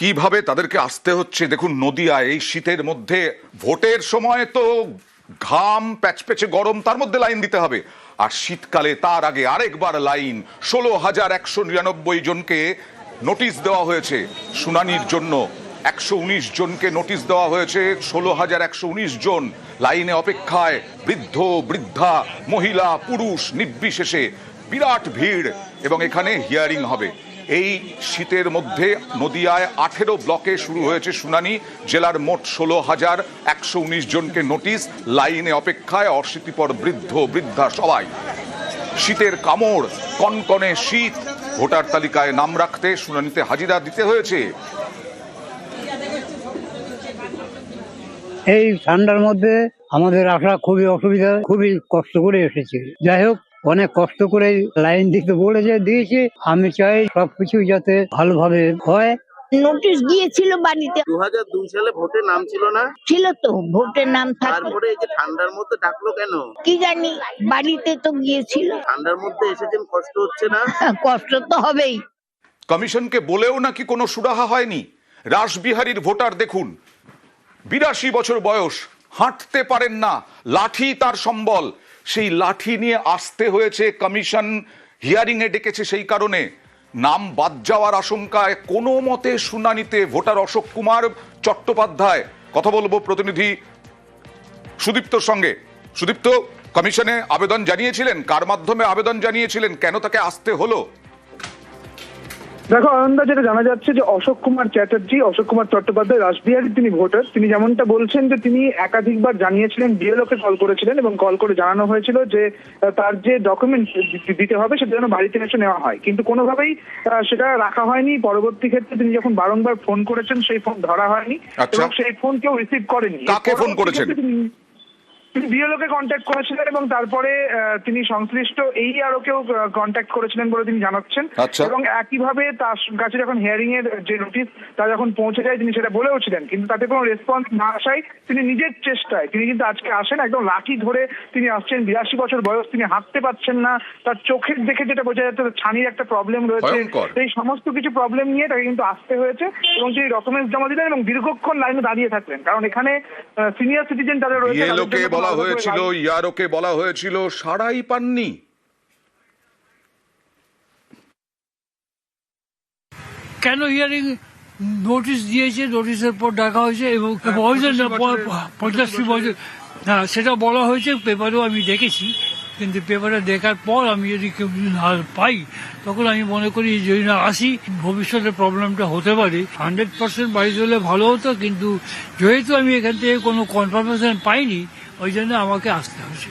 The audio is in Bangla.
কিভাবে তাদেরকে আসতে হচ্ছে দেখুন। নদিয়ায় এই শীতের মধ্যে ভোটের সময় তো ঘাম প্যাচপ্যাচে গরম, তার মধ্যে লাইন দিতে হবে, আর শীতকালে তার আগে আরেকবার লাইন। 16,199 জনকে নোটিশ দেওয়া হয়েছে শুনানির জন্য। 119 জনকে নোটিশ দেওয়া হয়েছে। 16,119 জন লাইনে অপেক্ষায়, বৃদ্ধ বৃদ্ধা মহিলা পুরুষ নির্বিশেষে বিরাট ভিড়, এবং এখানে হিয়ারিং হবে। এই শীতের মধ্যে নদিয়ায় 18 ব্লকে শুরু হয়েছে শুনানি। জেলার মোট 16,119 জনকে নোটিশ, লাইনে অপেক্ষায়, অশীতিপর বৃদ্ধ বৃদ্ধা সবাই। শীতের কামড়, কনকনে শীত, ভোটার তালিকায় নাম রাখতে শুনানিতে হাজিরা দিতে হয়েছে। এই ঠান্ডার মধ্যে আমাদের আসা খুবই অসুবিধা, খুবই কষ্ট করে এসেছি। যাই হোক, অনেক কষ্ট করে লাইন দিতে দিয়েছি। আমি চাই সবকিছু যাতে ভালোভাবে হয়। নোটিশ দিয়েছিল বাড়িতে। 2002 সালে ভোটে নাম ছিল না? ছিল তো, ভোটের নাম থাকতো। তারপরে এই যে ঠান্ডার মধ্যে ডাকলো কেন কি জানি, বাড়িতে তো গিয়েছিল। ঠান্ডার মধ্যে এসেছেন, কষ্ট হচ্ছে না? কষ্ট তো হবেই। কমিশনকে বলেও নাকি কোনো সুরাহা হয়নি। রাসবিহারীর ভোটার দেখুন, 82 বছর বয়স, হাঁটতে পারেন না, লাঠি তার সম্বল। সেই লাঠি নিয়ে আসতে হয়েছে, কমিশন হিয়ারিং এ ডেকেছে সেই কারণে। নাম বাদ যাওয়ার আশঙ্কায় কোনো মতে শুনানিতে ভোটার অশোক কুমার চট্টোপাধ্যায়। কথা বলবো প্রতিনিধি সুদীপ্তর সঙ্গে। সুদীপ্ত, কমিশনে আবেদন জানিয়েছিলেন, কার মাধ্যমে আবেদন জানিয়েছিলেন, কেন তাকে আসতে হলো? দেখো আনন্দা, যেটা জানা যাচ্ছে যে অশোক কুমার চট্টোপাধ্যায় রাসবিহারী তিনি ভোটার। তিনি যেমনটা বলছেন যে তিনি একাধিকবার জানিয়েছিলেন, বিএলওকে কল করেছিলেন এবং কল করে জানানো হয়েছিল যে তার যে ডকুমেন্ট দিতে হবে সেটা যেন বাড়িতে এসে নেওয়া হয়, কিন্তু কোনোভাবেই সেটা রাখা হয়নি। পরবর্তী ক্ষেত্রে তিনি যখন বারংবার ফোন করেছেন, সেই ফোন ধরা হয়নি এবং সেই ফোন কেউ রিসিভ করেনি। কাকে ফোন করেছেন? তিনি বিএলওকে কন্ট্যাক্ট করেছিলেন এবং তারপরে তিনি সংশ্লিষ্ট AERO কেও কন্ট্যাক্ট করেছিলেন বলে তিনি জানাচ্ছেন। এবং একইভাবে তার কাছে যখন হিয়ারিং এর যে নোটিশ তা যখন পৌঁছে যায়, তিনি সেটা বলেওছিলেন, কিন্তু তাতে কোনো রেসপন্স না আসায় তিনি নিজের চেষ্টায় তিনি কিন্তু আজকে আসেন। একদম লাঠি ধরে তিনি আসছেন। 82 বছর বয়স, তিনি হাঁটতে পারছেন না, তার চোখের দেখে যেটা বোঝা যাচ্ছে ছানির একটা প্রবলেম রয়েছে। এই সমস্ত কিছু প্রবলেম নিয়ে তাকে কিন্তু আসতে হয়েছে এবং তিনি ডকুমেন্টস জমা দিলেন এবং দীর্ঘক্ষণ লাইনে দাঁড়িয়ে থাকলেন, কারণ এখানে সিনিয়র সিটিজেন যারা রয়েছে, বলা হয়েছিল, ইয়ারোকে বলা হয়েছিল, সাড়াই পাননি। কেন হিয়ারিং নোটিশ দিয়েছে, নোটিশের পর ডাকা হয়েছে এবং 85 বছর, না সেটা বলা হয়েছে, পেপারেও আমি দেখেছি। কিন্তু পেপারে দেখার পর আমি যদি কেউ আর পাই, তখন আমি মনে করি যদি না আসি ভবিষ্যতে প্রবলেমটা হতে পারে। 100% বাড়িতে হলে ভালো হতো, কিন্তু যেহেতু আমি এখান থেকে কোনো কনফার্মেশন পাইনি, ওই জন্য আমাকে আসতে হয়েছে।